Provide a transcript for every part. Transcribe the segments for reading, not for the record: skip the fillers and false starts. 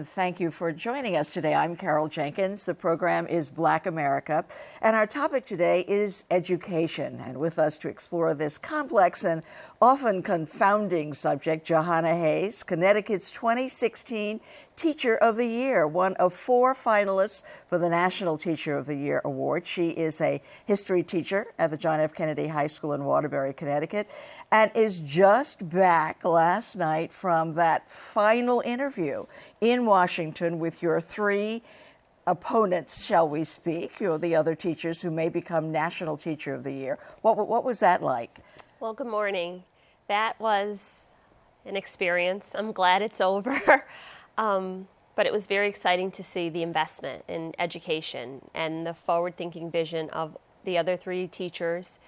and thank you for joining us today. I'm Carol Jenkins. The program is Black America, and our topic today is education. And with us to explore this complex and often confounding subject, Jahana Hayes, Connecticut's 2016 Teacher of the Year, one of 4 finalists for the National Teacher of the Year Award. She is a history teacher at the John F. Kennedy High School in Waterbury, Connecticut, and is just back last night from that final interview in Washington with your 3 opponents, shall we speak, the other teachers who may become National Teacher of the Year. What was that like? Well, good morning. That was an experience. I'm glad it's over. But it was very exciting to see the investment in education and the forward-thinking vision of the other 3 teachers.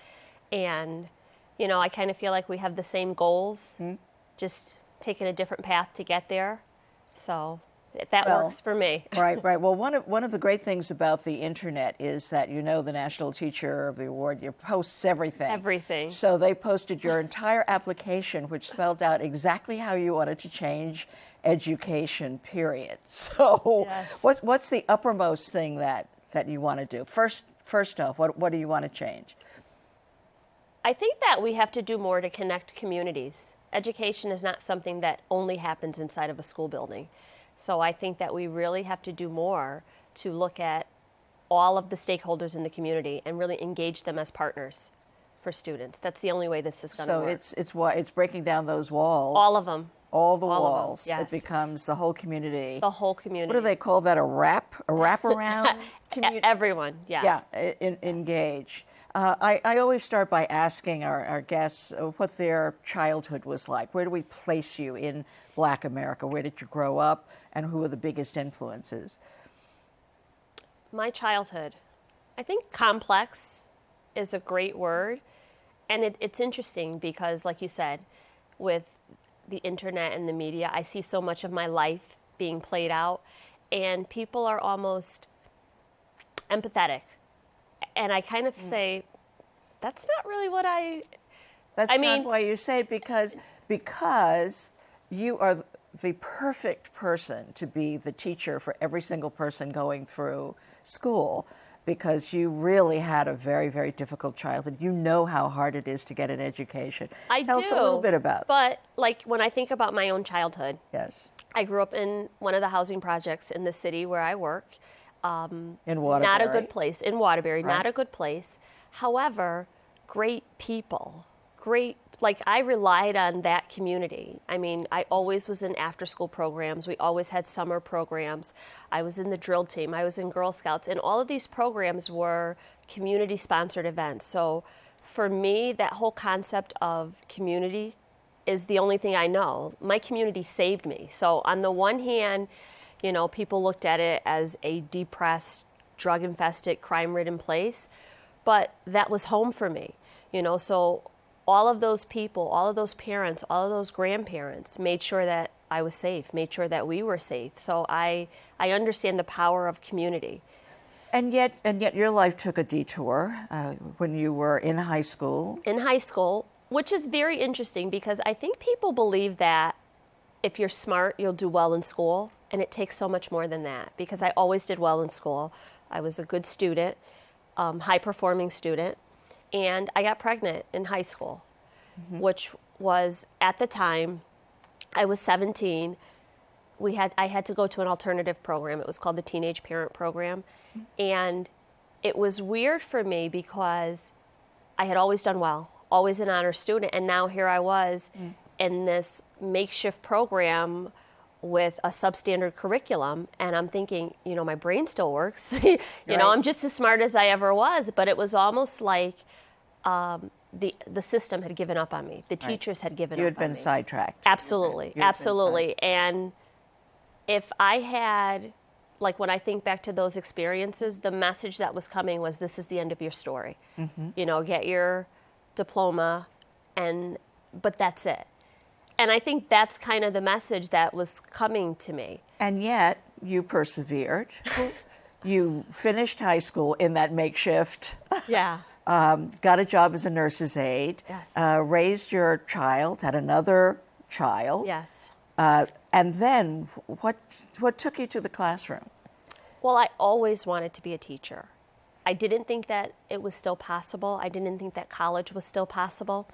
And, you know, I kind of feel like we have the same goals, just taking a different path to get there. So that works for me. Right. Well, one of the great things about the internet is that, the National Teacher of the Award, you posts everything. Everything. So they posted your entire application, which spelled out exactly how you wanted to change education, period. So yes. What's the uppermost thing that you want to do? First off, what do you want to change? I think that we have to do more to connect communities. Education is not something that only happens inside of a school building. So I think that we really have to do more to look at all of the stakeholders in the community and really engage them as partners for students. That's the only way this is going to work. So it's breaking down those walls. All of them. All the walls. Yes. It becomes the whole community. The whole community. What do they call that? A wraparound? Everyone, yes. Yeah, engage. I always start by asking our guests what their childhood was like. Where do we place you in Black America? Where did you grow up? And who are the biggest influences? My childhood. I think complex is a great word. And it's interesting because, like you said, with the internet and the media, I see so much of my life being played out, and people are almost empathetic. And I kind of say, that's not really what That's not why you say it, because you are the perfect person to be the teacher for every single person going through school, because you really had a very, very difficult childhood. You know how hard it is to get an education. Tell us a little bit about it. But like when I think about my own childhood, yes, I grew up in one of the housing projects in the city where I work. In Waterbury. Not a good place. In Waterbury, right. Not a good place. However, great people. I relied on that community. I mean, I always was in after-school programs. We always had summer programs. I was in the drill team. I was in Girl Scouts. And all of these programs were community-sponsored events. So for me, that whole concept of community is the only thing I know. My community saved me. So on the one hand, people looked at it as a depressed, drug-infested, crime-ridden place, but that was home for me. So all of those people, all of those parents, all of those grandparents made sure that I was safe, made sure that we were safe. So I understand the power of community. And yet your life took a detour when you were in high school. In high school, which is very interesting because I think people believe that if you're smart, you'll do well in school. And it takes so much more than that, because I always did well in school. I was a good student, high-performing student, and I got pregnant in high school, which was, at the time, I was 17. I had to go to an alternative program. It was called the Teenage Parent Program, and it was weird for me because I had always done well, always an honor student, and now here I was in this makeshift program with a substandard curriculum, and I'm thinking, my brain still works. Right. I'm just as smart as I ever was, but it was almost like the system had given up on me. The teachers had given up on me. You had been sidetracked. Absolutely, absolutely. And if I had, when I think back to those experiences, the message that was coming was, this is the end of your story. Get your diploma, but that's it. And I think that's kind of the message that was coming to me. And yet, you persevered. You finished high school in that makeshift. Yeah. Got a job as a nurse's aide. Yes. Raised your child, had another child. Yes. And then what took you to the classroom? Well, I always wanted to be a teacher. I didn't think that it was still possible. I didn't think that college was still possible.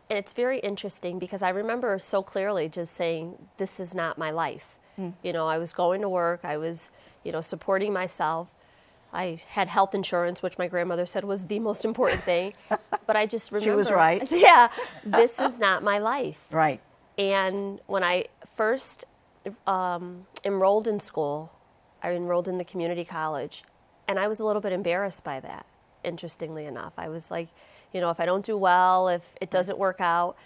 And it's very interesting because I remember so clearly just saying, this is not my life. You know, I was going to work. I was, you know, supporting myself. I had health insurance, which my grandmother said was the most important thing. But I just remember. She was right. Yeah, this is not my life. Right. And when I first enrolled in school, I enrolled in the community college, and I was a little bit embarrassed by that, interestingly enough. I was like, you know, if I don't do well, if it doesn't work out,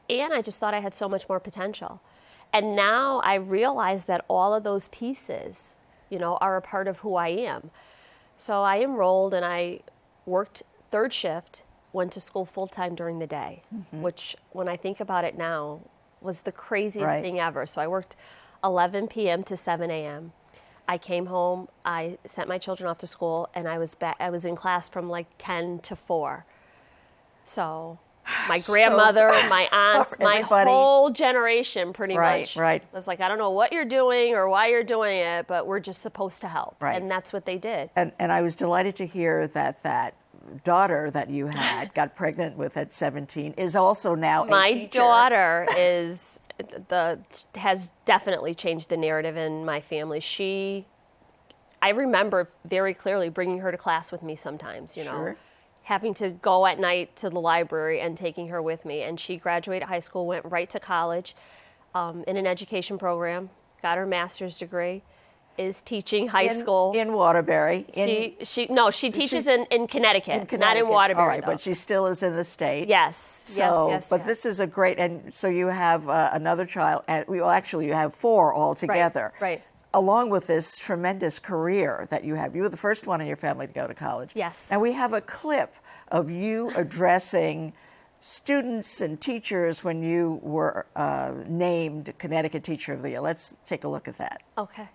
and I just thought I had so much more potential. And now I realize that all of those pieces, you know, are a part of who I am. So I enrolled and I worked third shift, went to school full-time during the day, which when I think about it now was the craziest thing ever. So I worked 11 p.m. to 7 a.m. I came home, I sent my children off to school, and I was in class from like 10 to 4. So my grandmother, my aunts, my whole generation pretty much was like, I don't know what you're doing or why you're doing it, but we're just supposed to help. And that's what they did. And I was delighted to hear that daughter that you had got pregnant with at 17 is also now a teacher. My daughter has definitely changed the narrative in my family. I remember very clearly bringing her to class with me sometimes, you know, having to go at night to the library and taking her with me. And she graduated high school, went right to college in an education program, got her master's degree, is teaching high school. In Waterbury. She teaches in Connecticut, not in Waterbury. All right, but she still is in the state. Yes, yes. But this is a great, and so you have another child, and actually you have 4 altogether. Right. Along with this tremendous career that you have. You were the first one in your family to go to college. Yes. And we have a clip of you addressing students and teachers when you were named Connecticut Teacher of the Year. Let's take a look at that. Okay.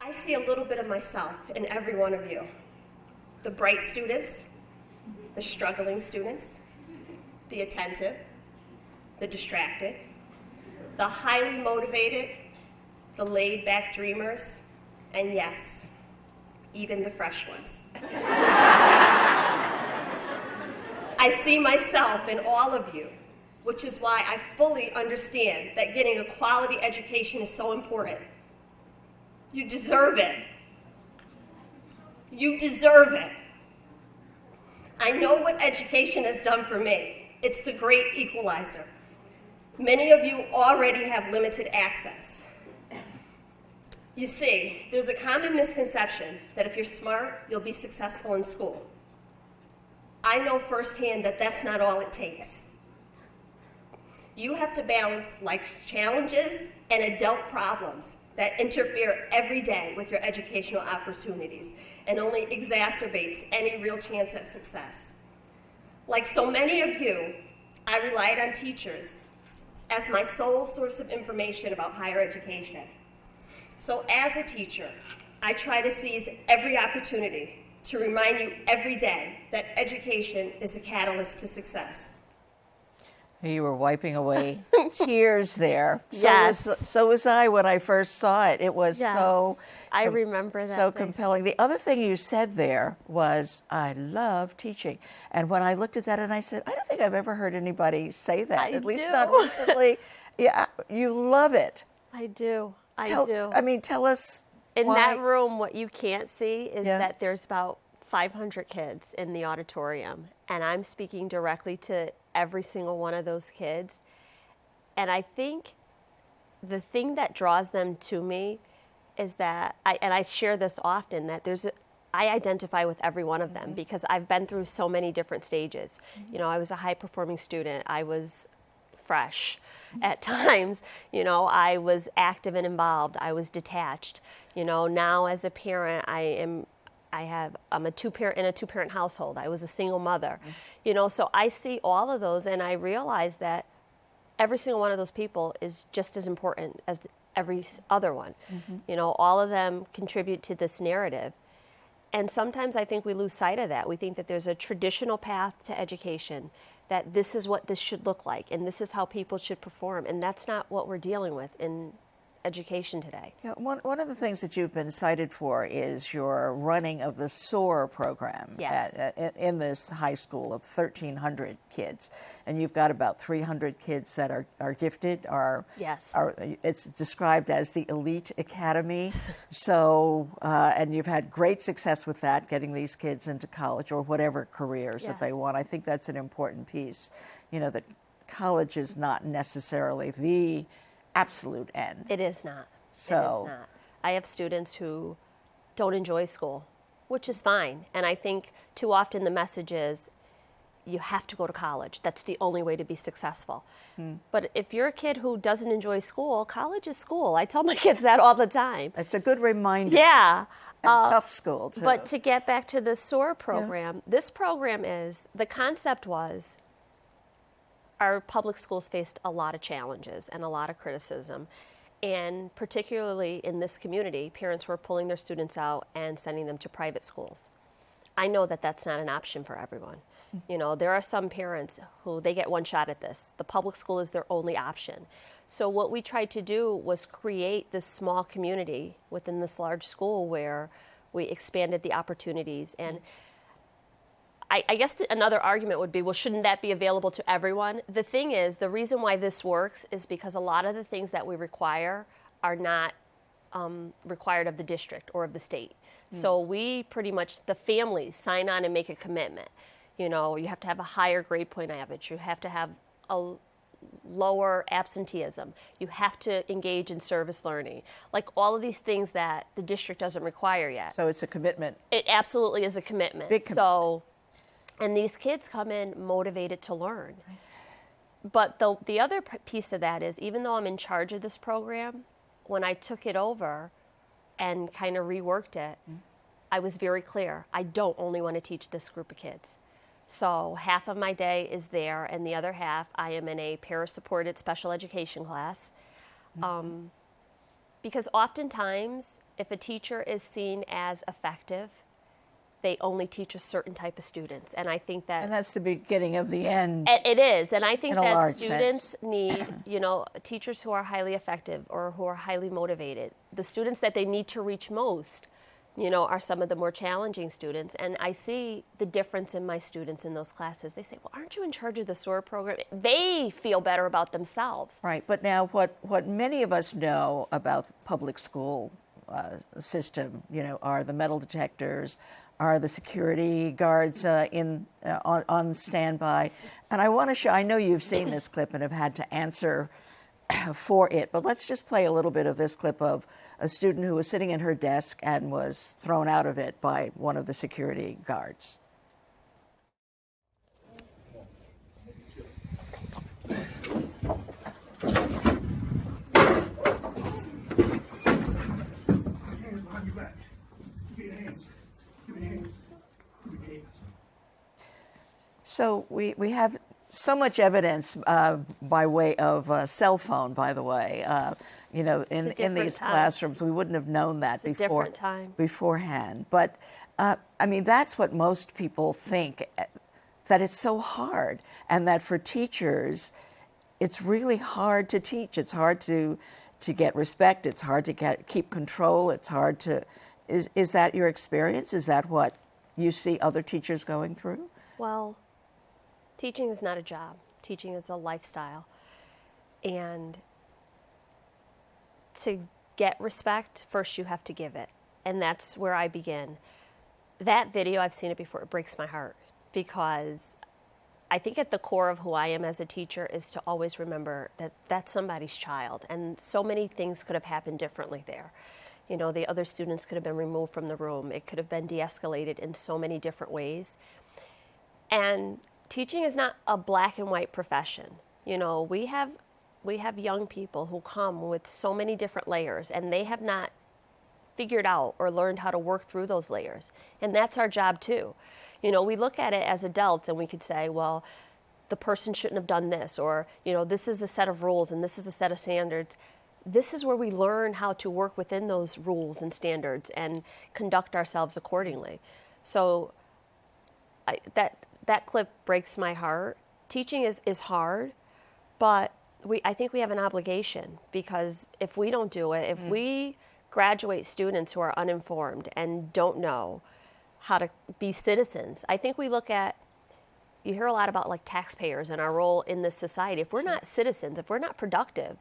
I see a little bit of myself in every one of you. The bright students, the struggling students, the attentive, the distracted, the highly motivated, the laid-back dreamers, and yes, even the fresh ones. I see myself in all of you, which is why I fully understand that getting a quality education is so important. You deserve it. You deserve it. I know what education has done for me. It's the great equalizer. Many of you already have limited access. You see, there's a common misconception that if you're smart, you'll be successful in school. I know firsthand that that's not all it takes. You have to balance life's challenges and adult problems that interfere every day with your educational opportunities and only exacerbates any real chance at success. Like so many of you, I relied on teachers as my sole source of information about higher education. So as a teacher, I try to seize every opportunity to remind you every day that education is a catalyst to success. You were wiping away tears there. Yes. So was I when I first saw it. It was I remember that. So compelling. The other thing you said there was, I love teaching. And when I looked at that and I said, I don't think I've ever heard anybody say that, at least not recently. Yeah, you love it. I do. I do. I mean, tell us in why. that room, what you can't see is that there's about 500 kids in the auditorium, and I'm speaking directly to every single one of those kids. And I think the thing that draws them to me is that, I share this often, that I identify with every one of them because I've been through so many different stages. You know, I was a high-performing student. I was fresh at times. You know, I was active and involved. I was detached. You know, now as a parent, I'm a two-parent household. I was a single mother. You know, so I see all of those, and I realize that every single one of those people is just as important as every other one. You know, all of them contribute to this narrative. And sometimes I think we lose sight of that. We think that there's a traditional path to education, that this is what this should look like and this is how people should perform. And that's not what we're dealing with in education today. Yeah, one of the things that you've been cited for is your running of the SOAR program. Yes. In this high school of 1,300 kids. And you've got about 300 kids that are gifted. Yes. It's described as the elite academy. So, and you've had great success with that, getting these kids into college or whatever careers that they want. I think that's an important piece, that college is not necessarily the absolute end. It is not. So, it is not. I have students who don't enjoy school, which is fine. And I think too often the message is you have to go to college. That's the only way to be successful. But if you're a kid who doesn't enjoy school, college is school. I tell my kids that all the time. It's a good reminder. Yeah. And tough school, too. But to get back to the SOAR program, this program the concept was, our public schools faced a lot of challenges and a lot of criticism. And particularly in this community, parents were pulling their students out and sending them to private schools. I know that that's not an option for everyone. There are some parents who they get one shot at this. The public school is their only option. So what we tried to do was create this small community within this large school where we expanded the opportunities. And I guess another argument would be, well, shouldn't that be available to everyone? The thing is, the reason why this works is because a lot of the things that we require are not required of the district or of the state. So we pretty much, the families sign on and make a commitment. You have to have a higher grade point average. You have to have a lower absenteeism. You have to engage in service learning. Like all of these things that the district doesn't require yet. So it's a commitment. It absolutely is a commitment. Big commitment. And these kids come in motivated to learn. But the other piece of that is, even though I'm in charge of this program, when I took it over and kind of reworked it, I was very clear. I don't only want to teach this group of kids. So half of my day is there, and the other half I am in a para-supported special education class. Because oftentimes, if a teacher is seen as effective, they only teach a certain type of students. And I think that... And that's the beginning of the end. It is. And I think that students sense. need, teachers who are highly effective or who are highly motivated. The students that they need to reach most, are some of the more challenging students. And I see the difference in my students in those classes. They say, well, aren't you in charge of the SOAR program? They feel better about themselves. Right. But now what many of us know about the public school system, are the metal detectors, are the security guards on standby. And I want to show, I know you've seen this clip and have had to answer for it, but let's just play a little bit of this clip of a student who was sitting at her desk and was thrown out of it by one of the security guards. So we have so much evidence by way of cell phone, by the way. In these classrooms, we wouldn't have known that beforehand. But that's what most people think, that it's so hard, and that for teachers, it's really hard to teach. It's hard to get respect. It's hard to keep control. It's hard to. Is that your experience? Is that what you see other teachers going through? Well, teaching is not a job. Teaching is a lifestyle. And to get respect, first you have to give it. And that's where I begin. That video, I've seen it before, it breaks my heart, because I think at the core of who I am as a teacher is to always remember that that's somebody's child. And so many things could have happened differently there. The other students could have been removed from the room. It could have been de-escalated in so many different ways. And teaching is not a black and white profession. We have young people who come with so many different layers, and they have not figured out or learned how to work through those layers. And that's our job too. We look at it as adults and we could say, well, the person shouldn't have done this, or, this is a set of rules and this is a set of standards. This is where we learn how to work within those rules and standards and conduct ourselves accordingly. So that clip breaks my heart, teaching is hard, but I think we have an obligation, because if we don't do it, if we graduate students who are uninformed and don't know how to be citizens, I think we look at, you hear a lot about like taxpayers and our role in this society. If we're not citizens, if we're not productive,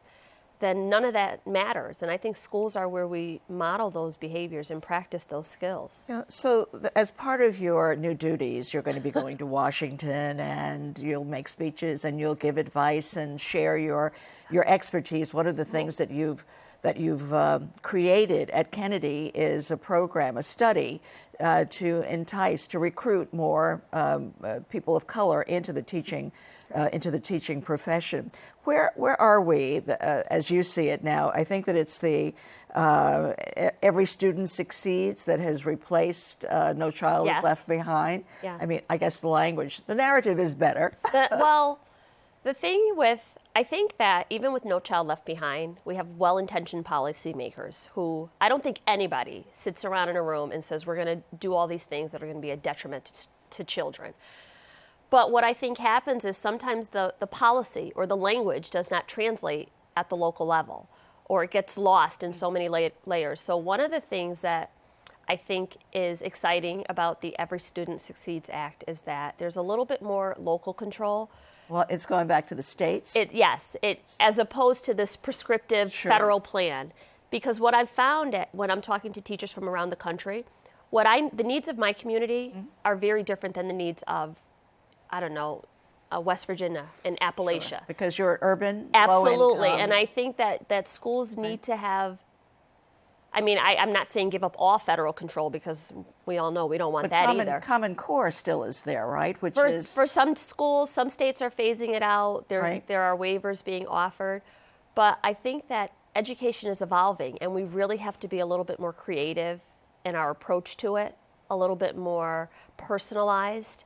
then none of that matters. And I think schools are where we model those behaviors and practice those skills. Yeah, so as part of your new duties, you're going to be going to Washington, and you'll make speeches and you'll give advice and share your expertise. One of the things that you've created at Kennedy is a program, a study to entice, to recruit more people of color into the teaching profession. Where are we as you see it now? I think that it's the Every Student Succeeds that has replaced No Child is Left Behind. Yes. I mean, I guess the narrative is better. The thing with, I think that even with No Child Left Behind, we have well-intentioned policymakers who, I don't think anybody sits around in a room and says, we're going to do all these things that are going to be a detriment to children. But what I think happens is sometimes the policy or the language does not translate at the local level, or it gets lost in so many layers. So one of the things that I think is exciting about the Every Student Succeeds Act is that there's a little bit more local control. Well, it's going back to the states? Yes, as opposed to this prescriptive federal plan. Because what I've found when I'm talking to teachers from around the country, the needs of my community are very different than the needs of, I don't know, West Virginia and Appalachia. Sure. Because you're urban, absolutely, low income. And I think that schools need to have. I mean, I'm not saying give up all federal control, because we all know we don't want that either. Common Core still is there, right? For some schools, some states are phasing it out. There are waivers being offered, but I think that education is evolving, and we really have to be a little bit more creative in our approach to it, a little bit more personalized.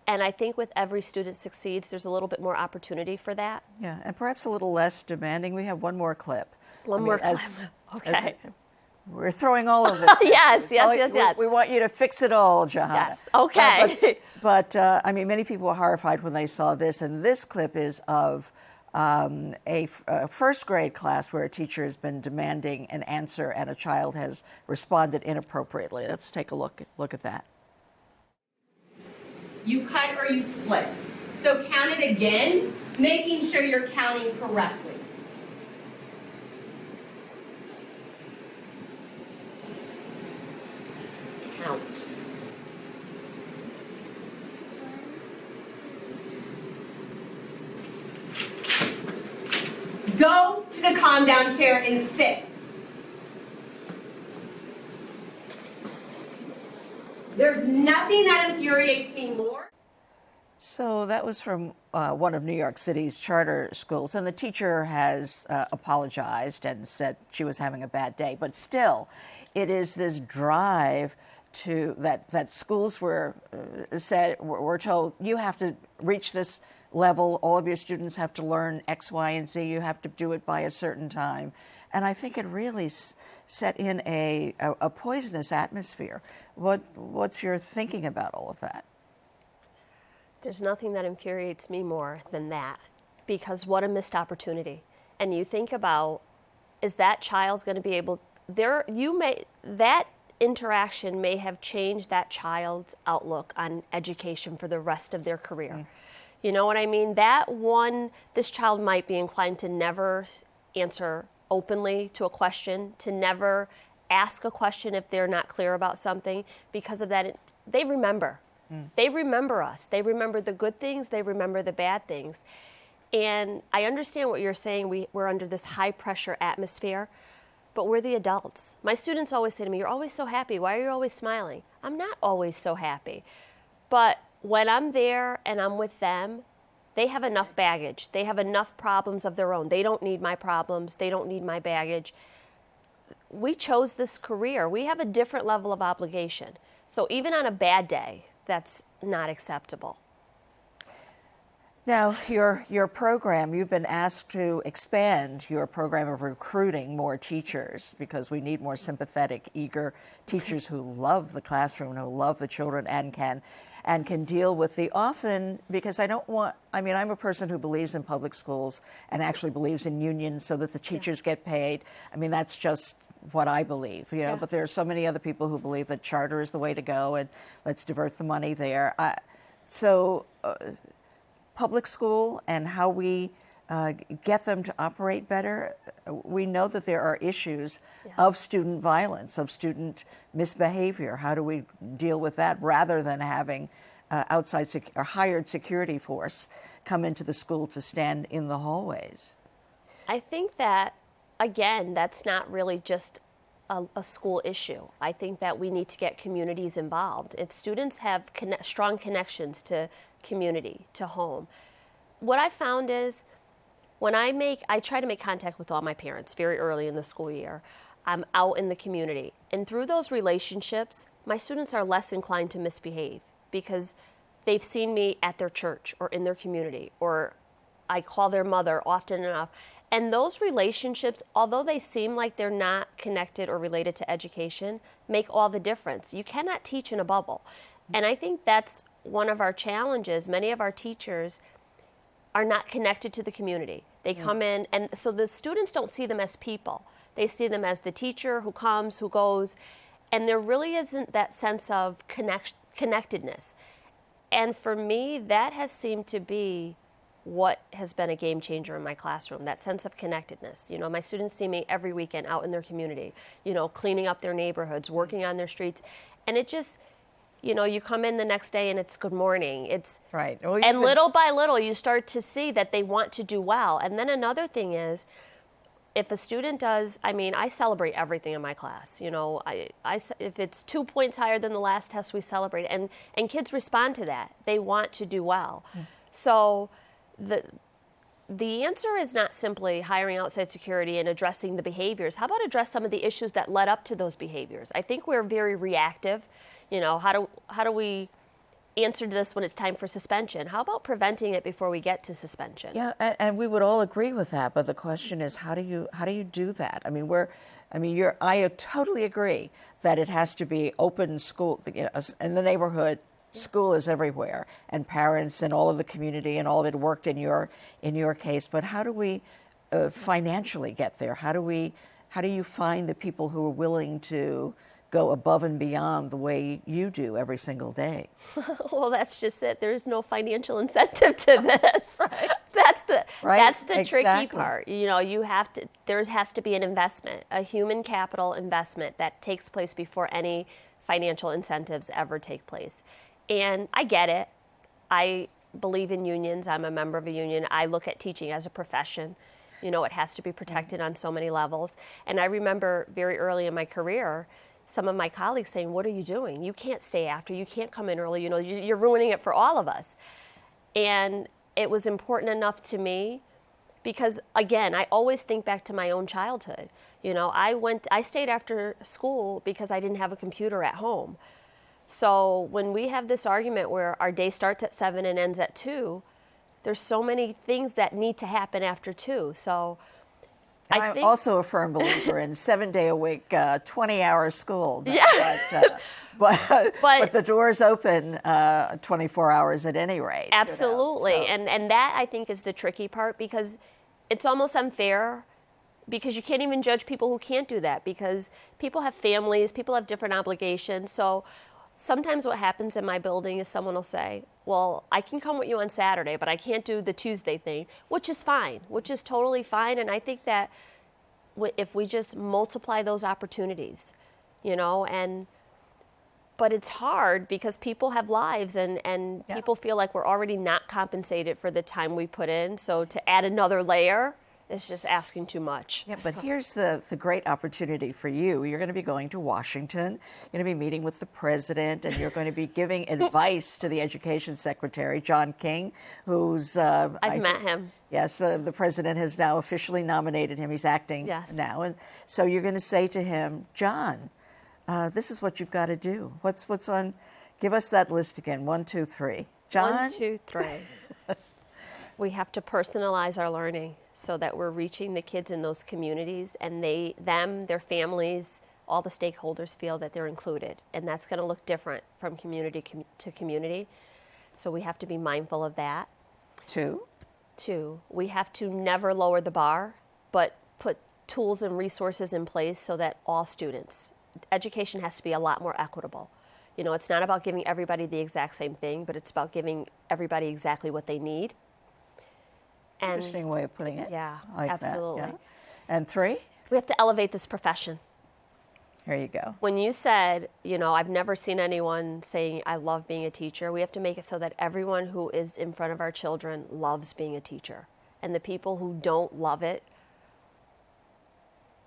And I think with Every Student Succeeds, there's a little bit more opportunity for that. Yeah, and perhaps a little less demanding. We have one more clip. One more clip. Okay. We're throwing all of this. Yes. We want you to fix it all, Jahana. Yes. Okay. But I mean, many people were horrified when they saw this, and this clip is of a first grade class where a teacher has been demanding an answer and a child has responded inappropriately. Let's take a look at that. You cut or you split. So count it again, making sure you're counting correctly. Count. Go to the calm down chair and sit. There's nothing that infuriates me more. So that was from one of New York City's charter schools, and the teacher has apologized and said she was having a bad day. But still, it is this drive to that schools were told, you have to reach this level. All of your students have to learn X, Y, and Z. You have to do it by a certain time. And I think it really set in a poisonous atmosphere. What's your thinking about all of that? There's nothing that infuriates me more than that, because what a missed opportunity. And you think about, is that child's going to be able, that interaction may have changed that child's outlook on education for the rest of their career. You know what I mean? This child might be inclined to never answer openly to a question, to never ask a question if they're not clear about something. Because of that, they remember. They remember us. They remember the good things. They remember the bad things. And I understand what you're saying. We're under this high-pressure atmosphere, but we're the adults. My students always say to me, you're always so happy. Why are you always smiling? I'm not always so happy. But when I'm there and I'm with them, they have enough baggage. They have enough problems of their own. They don't need my problems. They don't need my baggage. We chose this career. We have a different level of obligation. So even on a bad day, that's not acceptable. Now, your program, you've been asked to expand your program of recruiting more teachers because we need more sympathetic, eager teachers who love the classroom, who love the children and can deal with the often, because I'm a person who believes in public schools and actually believes in unions so that the teachers get paid. I mean, that's just what I believe, you know, but there are so many other people who believe that charter is the way to go and let's divert the money there. Public school and how we get them to operate better. We know that there are issues of student violence, of student misbehavior. How do we deal with that rather than having outside or hired security force come into the school to stand in the hallways? I think that, again, that's not really just a school issue. I think that we need to get communities involved. If students have strong connections to community, to home, what I found is when I try to make contact with all my parents very early in the school year. I'm out in the community. And through those relationships, my students are less inclined to misbehave because they've seen me at their church or in their community, or I call their mother often enough. And those relationships, although they seem like they're not connected or related to education, make all the difference. You cannot teach in a bubble. And I think that's one of our challenges. Many of our teachers are not connected to the community. They come in, and so the students don't see them as people. They see them as the teacher who comes, who goes, and there really isn't that sense of connectedness. And for me, that has seemed to be what has been a game changer in my classroom, that sense of connectedness. You know, my students see me every weekend out in their community, you know, cleaning up their neighborhoods, working on their streets. And it just, you know, you come in the next day and it's good morning. It's right. Well, and little by little, you start to see that they want to do well. And then another thing is, if a student does, I mean, I celebrate everything in my class. You know, if it's 2 points higher than the last test, we celebrate. And kids respond to that. They want to do well. So the answer is not simply hiring outside security and addressing the behaviors. How about address some of the issues that led up to those behaviors? I think we're very reactive. You know, how do we answer to this when it's time for suspension? How about preventing it before we get to suspension? Yeah, and we would all agree with that. But the question is, how do you do that? I mean, I totally agree that it has to be open school. You know, in the neighborhood, school is everywhere, and parents and all of the community and all of it worked in your case. But how do we financially get there? How do you find the people who are willing to go above and beyond the way you do every single day? Well, that's just it. There's no financial incentive to this. Right. That's the tricky part. You know, there has to be an investment, a human capital investment that takes place before any financial incentives ever take place. And I get it. I believe in unions. I'm a member of a union. I look at teaching as a profession. You know, it has to be protected on so many levels. And I remember very early in my career, some of my colleagues saying, "What are you doing? You can't stay after. You can't come in early. You know, you're ruining it for all of us." And it was important enough to me because, again, I always think back to my own childhood. You know, I stayed after school because I didn't have a computer at home. So when we have this argument where our day starts at 7 and ends at 2, there's so many things that need to happen after 2. So I think also a firm believer in 7-day-a-week, 20-hour school. But the doors open 24 hours at any rate. Absolutely. You know, so. And that, I think, is the tricky part because it's almost unfair because you can't even judge people who can't do that because people have families, people have different obligations. So sometimes what happens in my building is someone will say, well, I can come with you on Saturday, but I can't do the Tuesday thing, which is fine, which is totally fine. And I think that if we just multiply those opportunities, you know, but it's hard because people have lives and people feel like we're already not compensated for the time we put in. So to add another layer, it's just asking too much. Yeah, but here's the great opportunity for you. You're going to be going to Washington. You're going to be meeting with the president, and you're going to be giving advice to the education secretary, John King, who's... I've met him. Yes, the president has now officially nominated him. He's acting now. And so you're going to say to him, John, this is what you've got to do. What's on... Give us that list again. 1, 2, 3. John? 1, 2, 3. We have to personalize our learning so that we're reaching the kids in those communities, and their families, all the stakeholders feel that they're included. And that's going to look different from community to community. So we have to be mindful of that. Two, we have to never lower the bar, but put tools and resources in place so that all students, education has to be a lot more equitable. You know, it's not about giving everybody the exact same thing, but it's about giving everybody exactly what they need. And Interesting way of putting it. yeah, I like absolutely. That, yeah. And 3? We have to elevate this profession. Here you go. When you said, you know, I've never seen anyone saying, I love being a teacher, we have to make it so that everyone who is in front of our children loves being a teacher. And the people who don't love it,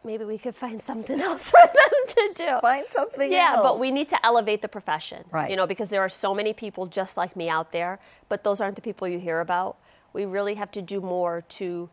maybe we could find something else for them to do. Find something else. Yeah, but we need to elevate the profession. Right. You know, because there are so many people just like me out there, but those aren't the people you hear about. We really have to do more to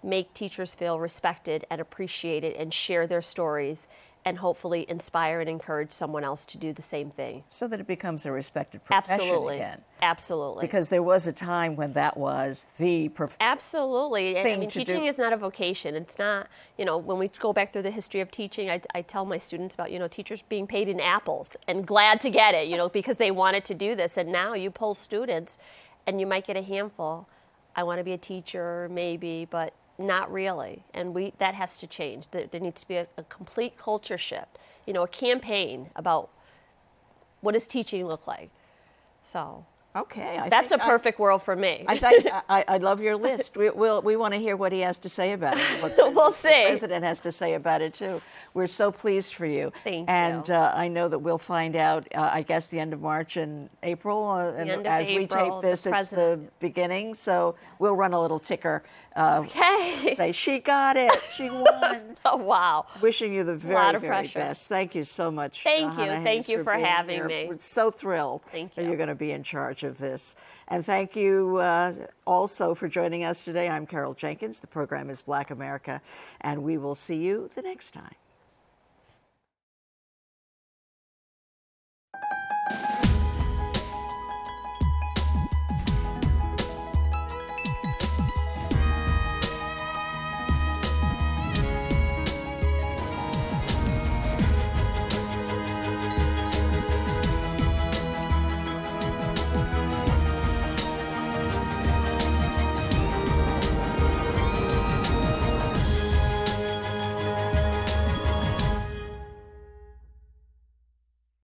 make teachers feel respected and appreciated and share their stories and hopefully inspire and encourage someone else to do the same thing. So that it becomes a respected profession Absolutely. again. Absolutely. Because there was a time when that was the Absolutely. I thing mean, to teaching do. is not a vocation. It's not, you know, when we go back through the history of teaching, I tell my students about, you know, teachers being paid in apples and glad to get it, you know, because they wanted to do this. And now you poll students and you might get a handful. I want to be a teacher, maybe, but not really. And that has to change. There needs to be a complete culture shift, you know, a campaign about what does teaching look like. So Okay. that's a perfect world for me. I love your list. We want to hear what he has to say about it. We'll see. The president has to say about it too. We're so pleased for you. Thank and you. I know that we'll find out. I guess the end of March and April. And end of as we April, tape this, the it's the president. beginning. So we'll run a little ticker. Okay. Say she got it. She won. Oh, wow. Wishing you the lot very, of very pressure. best. Thank you so much. Thank you. Jahana Thank Hayes, you for being having here. me. We're so thrilled Thank that you. you're going to be in charge of this. And thank you also for joining us today. I'm Carol Jenkins. The program is Black America, and we will see you the next time.